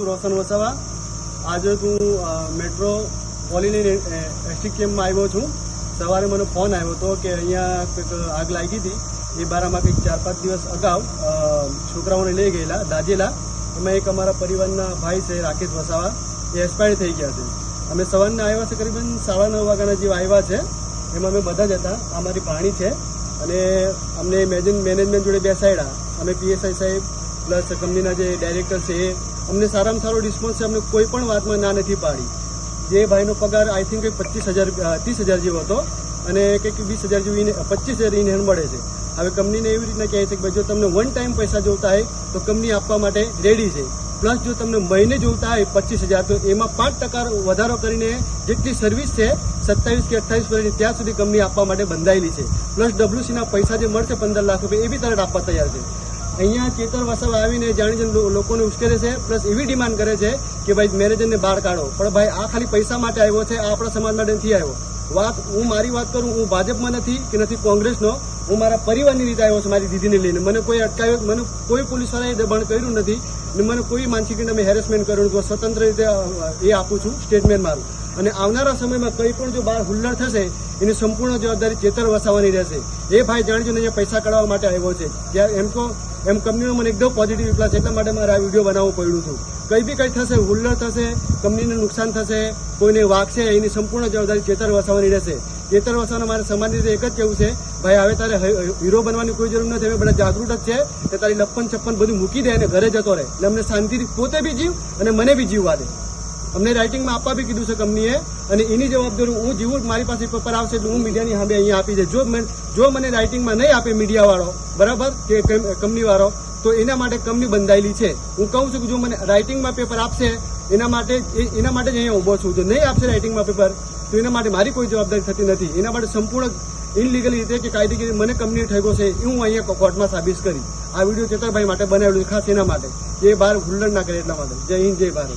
રોશન વસાવા આજે હું metro colony ST કેમ્પમાં આવ્યો છું। સવારે મને ફોન આવ્યો હતો કે અહીંયા કંઈક આગ લાગી હતી। એ બારામાં કંઈક 4-5 દિવસ અગાઉ છોકરાઓને લઈ ગયેલા દાજેલા। એમાં એક અમારા પરિવારના ભાઈ છે રાકેશ વસાવા, એ એક્સપાયર થઈ ગયા છે। અમે સવારના આવ્યા છે, કરીબન 9:30 વાગ્યાના જેવા આવ્યા છે। એમાં અમે બધા જ હતા। આ મારી ભાણી છે અને અમને મેનેજમેન્ટ જોડે બેસાડ્યા। અમે પીએસઆઈ સાહેબ પ્લસ કંપનીના જે ડાયરેક્ટર છે એ અમને સારામાં સારો રિસ્પોન્સ છે। અમને કોઈ પણ વાતમાં ના નથી પાડી। જે ભાઈનો પગાર આઈ થિંક કંઈક 30,000 જેવો હતો અને કંઈક 20,000 જેવી 25,000 ઇન હેન્ડ મળે છે। હવે કંપનીને એવી રીતના કહે છે કે ભાઈ જો તમને વન ટાઈમ પૈસા જોતા હોય તો કંપની આપવા માટે રેડી છે, પ્લસ જો તમને મહિને જોતા હોય 25,000 તો એમાં 5% વધારો કરીને જેટલી સર્વિસ છે 27 કે 28 વર્ષની ત્યાં સુધી કંપની આપવા માટે બંધાયેલી છે। પ્લસ ડબ્લ્યુસીના પૈસા જે મળશે 15 લાખ રૂપિયા એ બી તરત આપવા તૈયાર છે। અહીંયા ચેતર વસાવા આવીને જાણી લોકોને ઉશ્કેરે છે, પ્લસ એવી ડિમાન્ડ કરે છે કે ભાઈ મેનેજરને બહાર કાઢો। પણ ભાઈ આ ખાલી પૈસા માટે આવ્યો છે, આ આપણા સમાજ માટે નથી આવ્યો। હું મારી વાત કરું, હું ભાજપમાં નથી કે નથી કોંગ્રેસનો, હું મારા પરિવારની રીતે આવ્યો છું, મારી દીદીને લઈને। મને કોઈ અટકાવ્યો, મને કોઈ પોલીસવાળાએ દબાણ કર્યું નથી ને મને કોઈ માનસિક રીતે હેરેસમેન્ટ કર્યું નથી। સ્વતંત્ર રીતે એ આપું છું સ્ટેટમેન્ટ મારું। અને આવનારા સમયમાં કંઈ પણ જો બહાર હુલ્લડ થશે એની સંપૂર્ણ જવાબદારી ચેતર વસાવાની રહેશે। એ ભાઈ જાણજો ને પૈસા કઢાવવા માટે આવ્યો છે। જ્યારે એમ કંપનીનો મને એકદમ પોઝિટિવ રિપ્લાય છે, એટલા માટે મારે આ વિડીયો બનાવવું પડ્યું હતું। કંઈ બી કંઈ થશે, હુલ્લડ થશે, કંપનીને નુકસાન થશે, કોઈને વાગશે, એની સંપૂર્ણ જવાબદારી ચેતર વસાવાની રહેશે। ચેતર વસાવાના મારે સમાજની રીતે એક જ કહેવું છે, ભાઈ હવે તારે હીરો બનવાની કોઈ જરૂર નથી। હવે બધા જાગૃત જ છે કે તારી લપ્પન છપ્પન બધું મૂકી દે અને ઘરે જતો રહે એટલે અમને શાંતિથી પોતે બી જીવ અને મને બી જીવવા દે। અમને રાઇટિંગમાં આપવા બી કીધું છે કંપનીએ અને એની જવાબદારી હું જીવું, મારી પાસે પેપર આવશે એટલે હું મીડિયાની સામે અહીંયા આપી દે। જો મને રાઇટિંગમાં નહીં આપે મીડિયાવાળો બરાબર કે કંપનીવાળો તો એના માટે કંપની બંધાયેલી છે। હું કહું છું કે જો મને રાઇટિંગમાં પેપર આપશે એના માટે જ અહીંયા ઊભો છું। જો નહીં આપશે રાઇટિંગમાં પેપર તો એના માટે મારી કોઈ જવાબદારી થતી નથી। એના માટે સંપૂર્ણ ઇનલીગલી રીતે કે કાયદેકીય મને કંપની ઠેકો છે એ હું અહીંયા કોર્ટમાં સાબિત કરી। આ વિડીયો ચેતરભાઈ માટે બનાવેલું ખાસ એના માટે, જે બહાર હુલ્લડ ના કરે એટલા માટે। જય હિન્દ, જય ભારત।